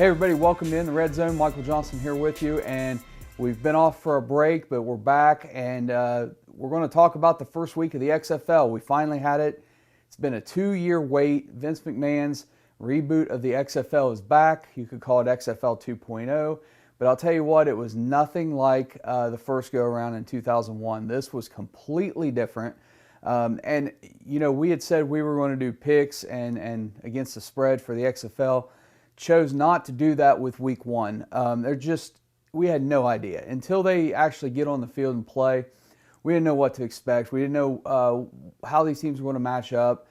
Hey everybody, welcome in the Red Zone. Michael Johnston here with you, and we've been off for a break, but we're back, and we're going to talk about the first week of the XFL. We finally had it. It's been a 2-year wait. Vince McMahon's reboot of the XFL is back. You could call it XFL 2.0, but I'll tell you what, it was nothing like the first go-around in 2001. This was completely different. And, you know, we had said we were going to do picks and against the spread for the XFL. Chose not to do that with week one. We had no idea. Until they actually get on the field and play, we didn't know what to expect. We didn't know how these teams were going to match up.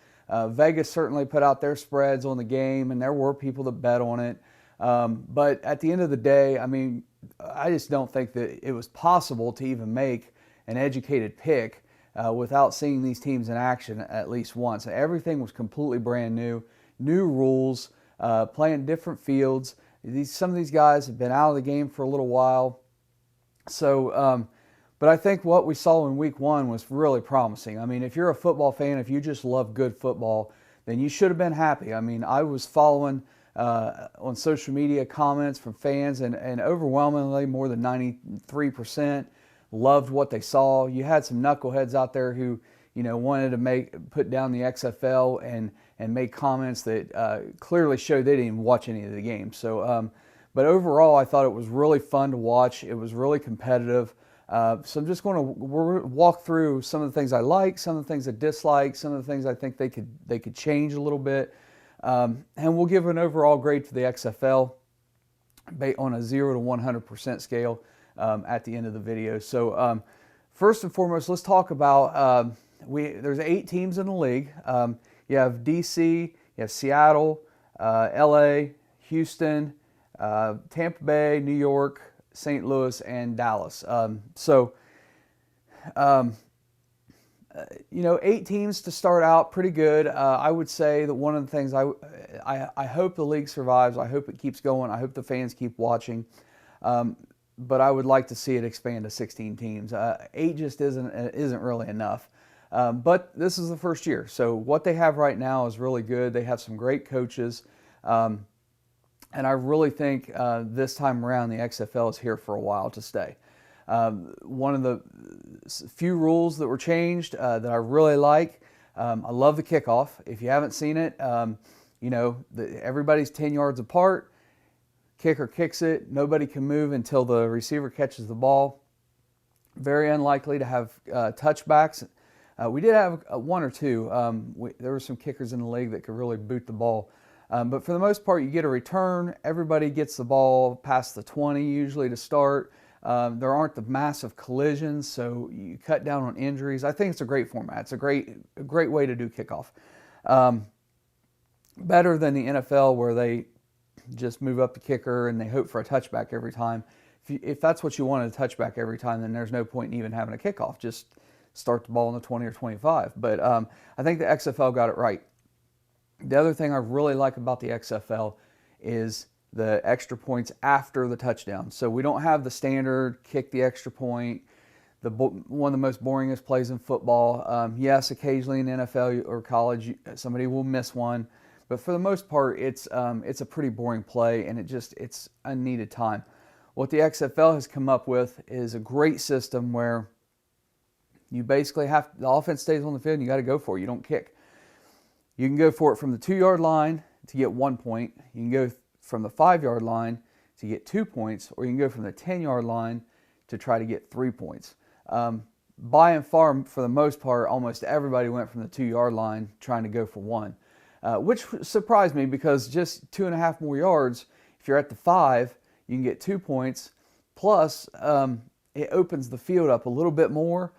Vegas certainly put out their spreads on the game, and there were people that bet on it. But at the end of the day, I mean, I just don't think that it was possible to even make an educated pick without seeing these teams in action at least once. Everything was completely brand new rules, playing different fields. Some of these guys have been out of the game for a little while. So, but I think what we saw in week one was really promising. I mean, if you're a football fan, if you just love good football, then you should have been happy. I mean, I was following on social media comments from fans, and overwhelmingly more than 93% loved what they saw. You had some knuckleheads out there who, you know, wanted to put down the XFL and make comments that clearly showed they didn't even watch any of the games. So, but overall, I thought it was really fun to watch. It was really competitive. So I'm just going to walk through some of the things I like, some of the things I dislike, some of the things I think they could change a little bit, and we'll give an overall grade to the XFL on a 0 to 100% scale at the end of the video. So first and foremost, let's talk about there's 8 teams in the league. You have DC, you have Seattle, LA, Houston, Tampa Bay, New York, St. Louis, and Dallas. You know, 8 teams to start out, pretty good. I would say that one of the things I hope the league survives. I hope it keeps going. I hope the fans keep watching. But I would like to see it expand to 16 teams. 8 just isn't really enough. But this is the first year, so what they have right now is really good. They have some great coaches, and I really think this time around the XFL is here for a while to stay. One of the few rules that were changed that I really like, I love the kickoff. If you haven't seen it, you know, everybody's 10 yards apart. Kicker kicks it. Nobody can move until the receiver catches the ball. Very unlikely to have touchbacks. We did have 1 or 2. There were some kickers in the league that could really boot the ball. But for the most part, you get a return. Everybody gets the ball past the 20 usually to start. There aren't the massive collisions, so you cut down on injuries. I think it's a great format. It's a great way to do kickoff. Better than the NFL where they just move up the kicker and they hope for a touchback every time. If that's what you want, a touchback every time, then there's no point in even having a kickoff. Just start the ball in the 20 or 25. But I think the XFL got it right. The other thing I really like about the XFL is the extra points after the touchdown. So we don't have the standard kick the extra point, one of the most boringest plays in football. Yes, occasionally in NFL or college, somebody will miss one. But for the most part, it's a pretty boring play, and it's unneeded time. What the XFL has come up with is a great system where you basically the offense stays on the field and you got to go for it. You don't kick. You can go for it from the 2-yard line to get 1 point. You can go from the 5-yard line to get 2 points, or you can go from the 10-yard line to try to get 3 points. By and far, for the most part, almost everybody went from the 2-yard line trying to go for 1, which surprised me because just 2.5 more yards, if you're at the 5, you can get 2 points. Plus, it opens the field up a little bit more.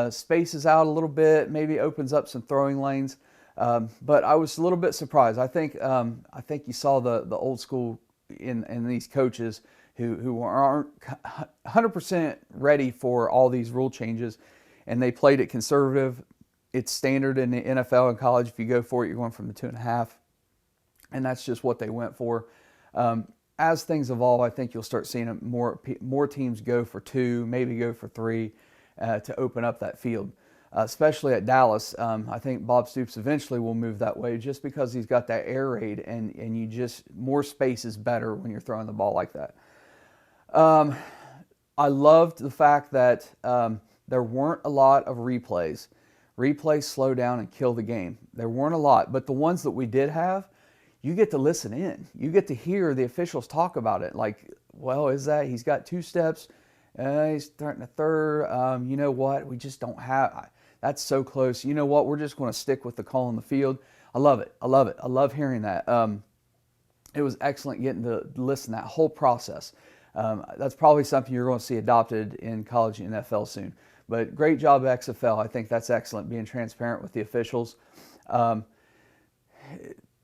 Spaces out a little bit, maybe opens up some throwing lanes. But I was a little bit surprised. I think you saw the old school in these coaches who aren't 100% ready for all these rule changes, and they played it conservative. It's standard in the NFL and college. If you go for it, you're going from the 2.5, and that's just what they went for. As things evolve, I think you'll start seeing more teams go for 2, maybe go for 3. To open up that field. especially at Dallas. I think Bob Stoops eventually will move that way just because he's got that air raid, and you just, more space is better when you're throwing the ball like that. I loved the fact that there weren't a lot of replays. Replays slow down and kill the game. There weren't a lot, but the ones that we did have, you get to listen in. You get to hear the officials talk about it. Like, well, is that, he's got 2 steps, he's starting a third, you know what, we just don't have, that's so close. You know what, we're just going to stick with the call on the field. I love it. I love it. I love hearing that. It was excellent getting to listen to that whole process. That's probably something you're going to see adopted in college and NFL soon. But great job, XFL. I think that's excellent, being transparent with the officials.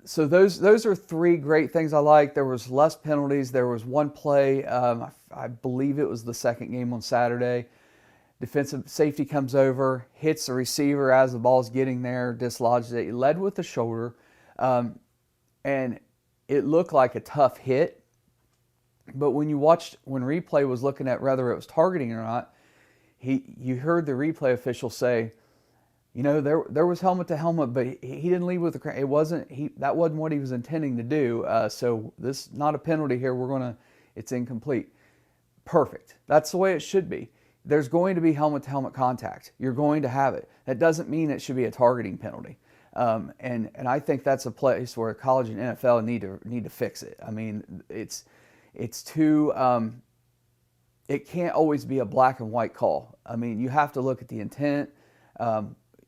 So those are 3 great things I like. There was less penalties. There was one play, I believe it was the second game on Saturday. Defensive safety comes over, hits the receiver as the ball's getting there, dislodges it. He led with the shoulder, and it looked like a tough hit. But when replay was looking at whether it was targeting or not, you heard the replay official say, you know, there was helmet to helmet, but he didn't lead with the crown. That wasn't what he was intending to do. So this not a penalty here. It's incomplete. Perfect. That's the way it should be. There's going to be helmet to helmet contact. You're going to have it. That doesn't mean it should be a targeting penalty. And I think that's a place where college and NFL need to fix it. I mean, it's too. It can't always be a black and white call. I mean, you have to look at the intent.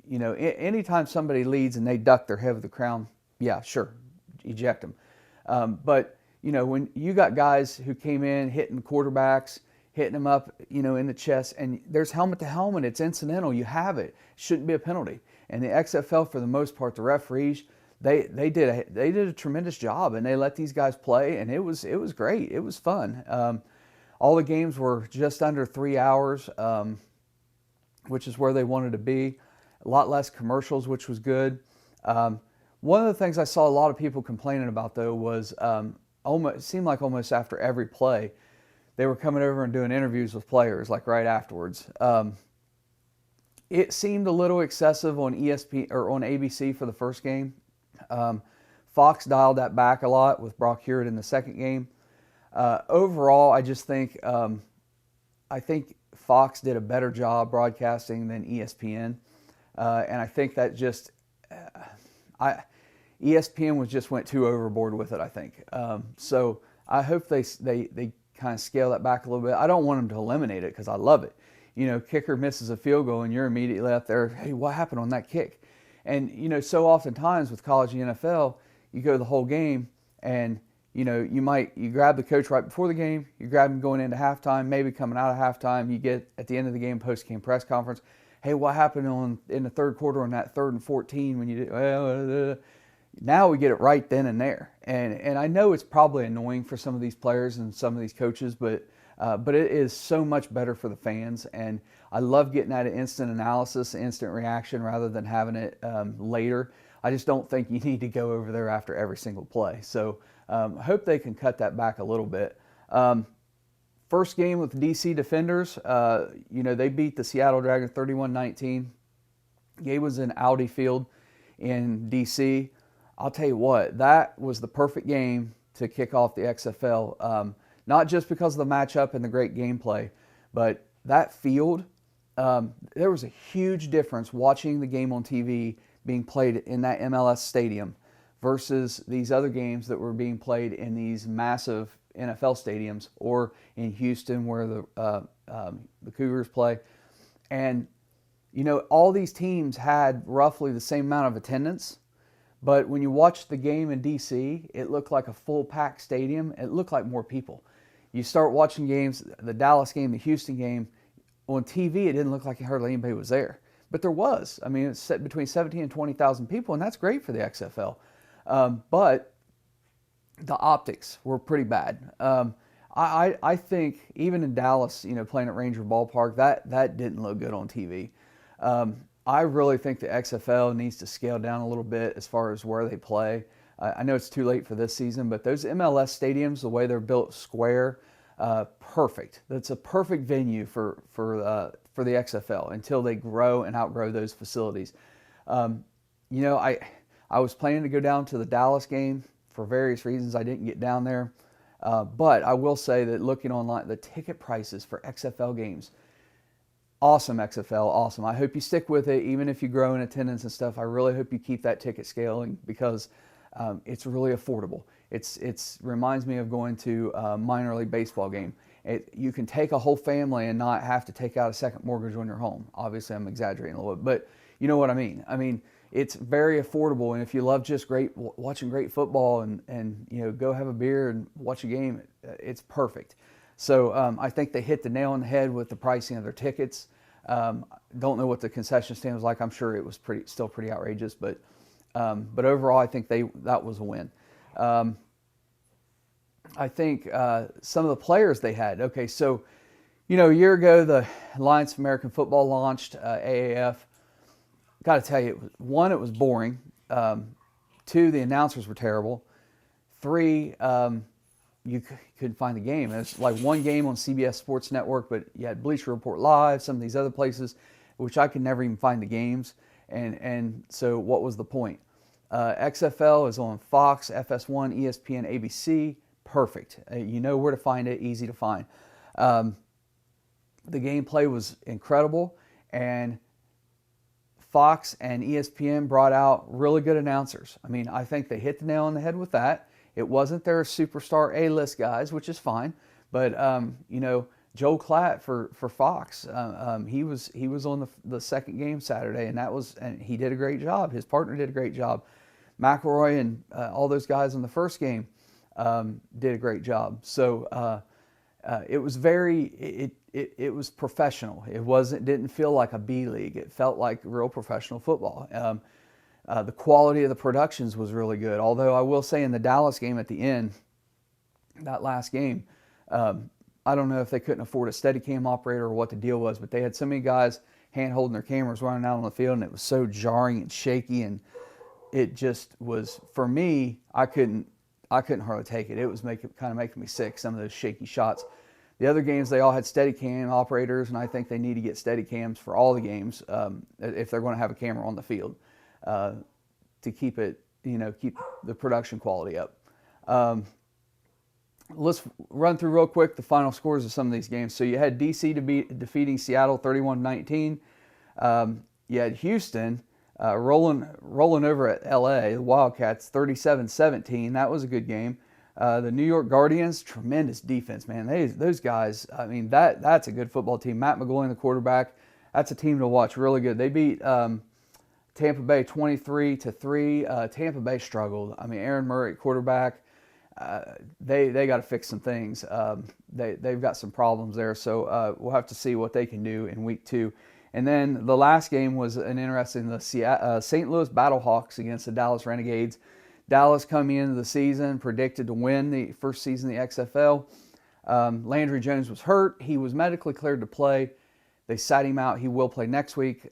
You know, anytime somebody leads and they duck their head with the crown, yeah, sure, eject them. But, you know, when you got guys who came in hitting quarterbacks, hitting them up, you know, in the chest, and there's helmet to helmet, it's incidental, you have it. Shouldn't be a penalty. And the XFL, for the most part, the referees, they did a tremendous job, and they let these guys play, and it was great. It was fun. All the games were just under 3 hours, which is where they wanted to be. A lot less commercials, which was good. One of the things I saw a lot of people complaining about, though, was it seemed like almost after every play, they were coming over and doing interviews with players, like right afterwards. It seemed a little excessive on ESPN or on ABC for the first game. Fox dialed that back a lot with Brock Hewitt in the second game. Overall, I just think I think Fox did a better job broadcasting than ESPN, and I think that just ESPN just went too overboard with it. I think so. I hope they kind of scale that back a little bit. I don't want them to eliminate it because I love it. You know, kicker misses a field goal and you're immediately out there, hey, what happened on that kick? And you know, so oftentimes with college and NFL, you go the whole game and you know, you grab the coach right before the game, you grab him going into halftime, maybe coming out of halftime, you get at the end of the game, post-game press conference, hey, what happened in the third quarter on that 3rd and 14 when you did, well, now we get it right then and there. And I know it's probably annoying for some of these players and some of these coaches, but it is so much better for the fans. And I love getting that instant analysis, instant reaction, rather than having it later. I just don't think you need to go over there after every single play. So I hope they can cut that back a little bit. First game with the DC Defenders, you know, they beat the Seattle Dragons 31-19. Game was in Audi Field in DC. I'll tell you what, that was the perfect game to kick off the XFL. Not just because of the matchup and the great gameplay, but that field, there was a huge difference watching the game on TV being played in that MLS stadium versus these other games that were being played in these massive NFL stadiums or in Houston where the Cougars play. And, you know, all these teams had roughly the same amount of attendance. But when you watched the game in DC, it looked like a full-packed stadium. It looked like more people. You start watching games, the Dallas game, the Houston game, on TV, it didn't look like hardly anybody was there. But there was. I mean, it's set between 17,000 and 20,000 people, and that's great for the XFL. But the optics were pretty bad. I think even in Dallas, you know, playing at Ranger Ballpark, that didn't look good on TV. I really think the XFL needs to scale down a little bit as far as where they play. I know it's too late for this season, but those MLS stadiums, the way they're built square, perfect. That's a perfect venue for for the XFL until they grow and outgrow those facilities. You know, I was planning to go down to the Dallas game. For various reasons, I didn't get down there. But I will say that looking online, the ticket prices for XFL games, awesome XFL, awesome. I hope you stick with it, even if you grow in attendance and stuff. I really hope you keep that ticket scaling because it's really affordable. It's reminds me of going to a minor league baseball game. You can take a whole family and not have to take out a second mortgage on your home. Obviously, I'm exaggerating a little bit, but you know what I mean. I mean, it's very affordable, and if you love just watching great football and you know, go have a beer and watch a game, it's perfect. So I think they hit the nail on the head with the pricing of their tickets. Don't know what the concession stand was like. I'm sure it was still pretty outrageous, but overall, I think that was a win. I think some of the players they had. Okay, so you know, a year ago the Alliance of American Football launched AAF. Got to tell you, one, it was boring. Two, the announcers were terrible. Three, you couldn't find the game. It was like one game on CBS Sports Network, but you had Bleacher Report Live, some of these other places, which I could never even find the games. And so what was the point? XFL is on Fox, FS1, ESPN, ABC. Perfect. You know where to find it, easy to find. The gameplay was incredible, and Fox and ESPN brought out really good announcers. I mean, I think they hit the nail on the head with that. It wasn't their superstar A-list guys, which is fine, but you know, Joel Klatt for Fox, he was on the second game Saturday, and he did a great job. His partner did a great job. McElroy and all those guys in the first game did a great job. So it was it was professional. It didn't feel like a B league. It felt like real professional football. The quality of the productions was really good. Although I will say in the Dallas game at the end, that last game, I don't know if they couldn't afford a Steadicam operator or what the deal was, but they had so many guys hand holding their cameras running out on the field, and it was so jarring and shaky, and it just was, for me, I couldn't hardly take it. It was kind of making me sick, some of those shaky shots. The other games, they all had Steadicam operators, and I think they need to get Steadicams for all the games if they're going to have a camera on the field to keep it, you know, keep the production quality up. Let's run through real quick the final scores of some of these games. So you had DC defeating Seattle 31-19. You had Houston rolling over at LA, the Wildcats 37-17. That was a good game. The New York Guardians, tremendous defense, man. Those guys, I mean, that's a good football team. Matt McGloin, the quarterback, that's a team to watch. Really good. They beat Tampa Bay 23-3. Tampa Bay struggled. I mean, Aaron Murray, quarterback, they got to fix some things. They've got some problems there, so we'll have to see what they can do in week 2. And then the last game was an interesting, the St. Louis Battlehawks against the Dallas Renegades. Dallas coming into the season predicted to win the first season of the XFL. Landry Jones was hurt. He was medically cleared to play. They sat him out. He will play next week.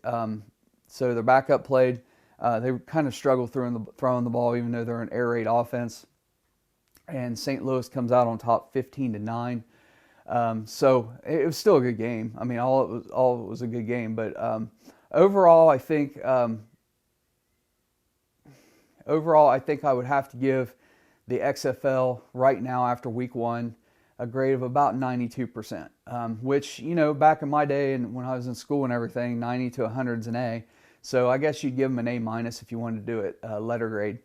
So their backup played. They kind of struggled throwing the ball, even though they're an air raid offense. And St. Louis comes out on top 15-9. So it was still a good game. I mean, all of it was a good game. But overall, I think I would have to give the XFL right now after week 1 a grade of about 92%, which, you know, back in my day and when I was in school and everything, 90 to 100 is an A. So I guess you'd give them an A- if you wanted to do it, letter grade.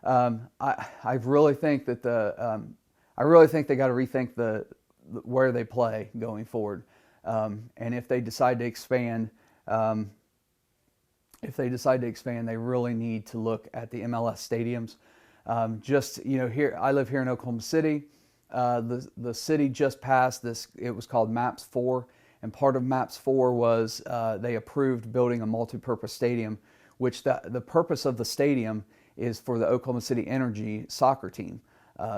I really think that they got to rethink where they play going forward, and if they decide to expand. They really need to look at the MLS stadiums. Just, you know, here I live here in Oklahoma City. The city just passed this. It was called MAPS 4, and part of MAPS 4 was they approved building a multi-purpose stadium, which the purpose of the stadium is for the Oklahoma City Energy soccer team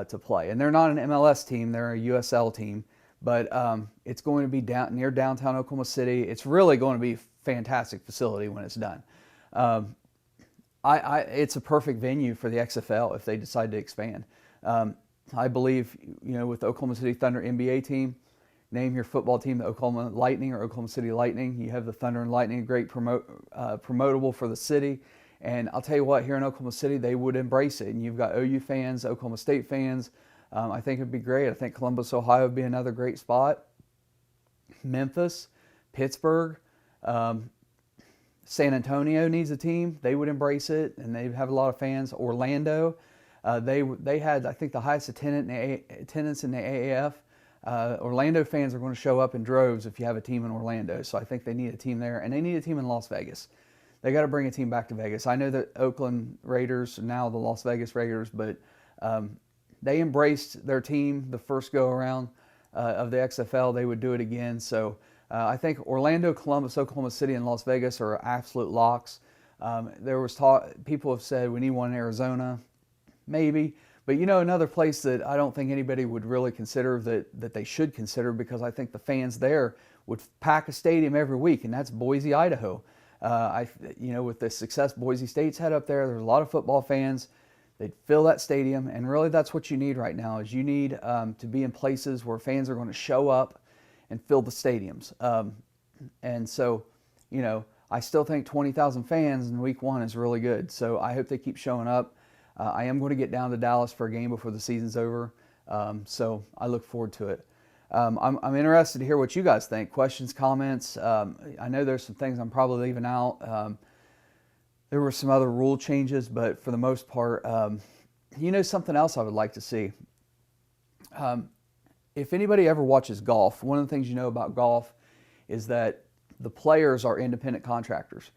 to play. And they're not an MLS team; they're a USL team. But it's going to be near downtown Oklahoma City. It's really going to be a fantastic facility when it's done. It's a perfect venue for the XFL if they decide to expand. I believe, you know, with the Oklahoma City Thunder NBA team, name your football team the Oklahoma Lightning or Oklahoma City Lightning. You have the Thunder and Lightning, great promotable for the city. And I'll tell you what, here in Oklahoma City, they would embrace it. And you've got OU fans, Oklahoma State fans. I think it'd be great. I think Columbus, Ohio would be another great spot. Memphis, Pittsburgh, San Antonio needs a team. They would embrace it, and they have a lot of fans. Orlando, they had, I think, the highest attendance in the AAF. Orlando fans are going to show up in droves if you have a team in Orlando. So I think they need a team there, and they need a team in Las Vegas. They got to bring a team back to Vegas. I know that Oakland Raiders, now the Las Vegas Raiders, but they embraced their team the first go-around of the XFL. They would do it again. So I think Orlando, Columbus, Oklahoma City, and Las Vegas are absolute locks. There was talk, people have said we need one in Arizona, maybe. But another place that I don't think anybody would really consider that they should consider, because I think the fans there would pack a stadium every week, and that's Boise, Idaho. With the success Boise State's had up there, there's a lot of football fans. They'd fill that stadium, and really that's what you need right now. Is you need to be in places where fans are going to show up and fill the stadiums. And so, I still think 20,000 fans in week 1 is really good. So I hope they keep showing up. I am going to get down to Dallas for a game before the season's over, so I look forward to it. I'm interested to hear what you guys think. Questions, comments. I know there's some things I'm probably leaving out. There were some other rule changes, but for the most part, something else I would like to see. If anybody ever watches golf, one of the things you know about golf is that the players are independent contractors.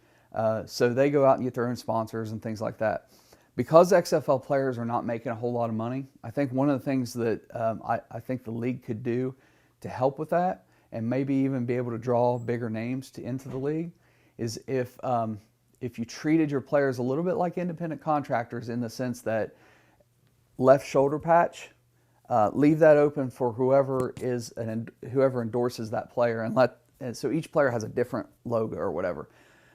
So they go out and get their own sponsors and things like that. Because XFL players are not making a whole lot of money, I think one of the things that I think the league could do to help with that, and maybe even be able to draw bigger names into the league, is if you treated your players a little bit like independent contractors, in the sense that left shoulder patch, leave that open for whoever endorses that player, and so each player has a different logo or whatever.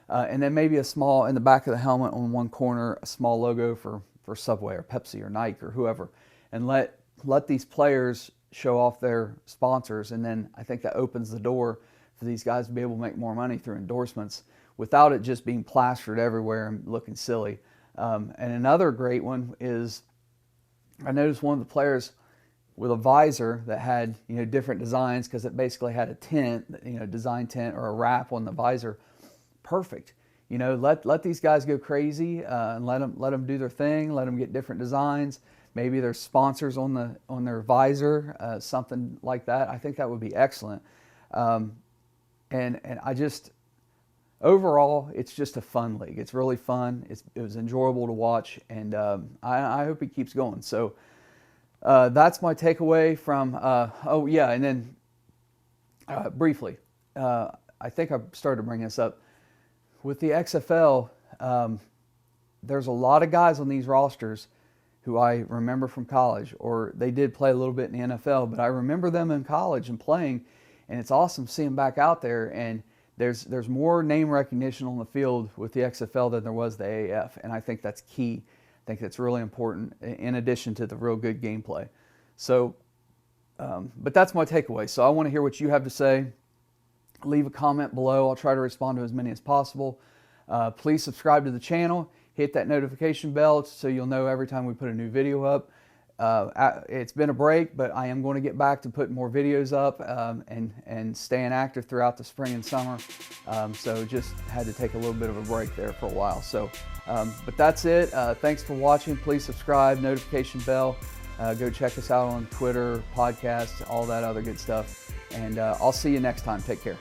And then maybe a small, in the back of the helmet on one corner, a small logo for Subway or Pepsi or Nike or whoever. And let these players show off their sponsors. And then I think that opens the door for these guys to be able to make more money through endorsements without it just being plastered everywhere and looking silly. And another great one is, I noticed one of the players with a visor that had different designs, because it basically had a tent, design tent or a wrap on the visor. Perfect. Let these guys go crazy and let them do their thing. Let them get different designs. Maybe there's sponsors on their visor, something like that. I think that would be excellent. And I just, overall, it's just a fun league. It's really fun. It was enjoyable to watch, and I hope it keeps going. So that's my takeaway from. And then briefly, I think I started to bring this up. With the XFL, there's a lot of guys on these rosters who I remember from college, or they did play a little bit in the NFL, but I remember them in college and playing, and it's awesome seeing them back out there. And there's more name recognition on the field with the XFL than there was the AAF, and I think that's key. I think that's really important, in addition to the real good gameplay. So, but that's my takeaway. So I want to hear what you have to say. Leave a comment below. I'll try to respond to as many as possible. Please subscribe to the channel. Hit that notification bell so you'll know every time we put a new video up. It's been a break, but I am going to get back to putting more videos up and staying active throughout the spring and summer. So just had to take a little bit of a break there for a while. So, but that's it. Thanks for watching. Please subscribe, notification bell. Go check us out on Twitter, podcasts, all that other good stuff. And I'll see you next time. Take care.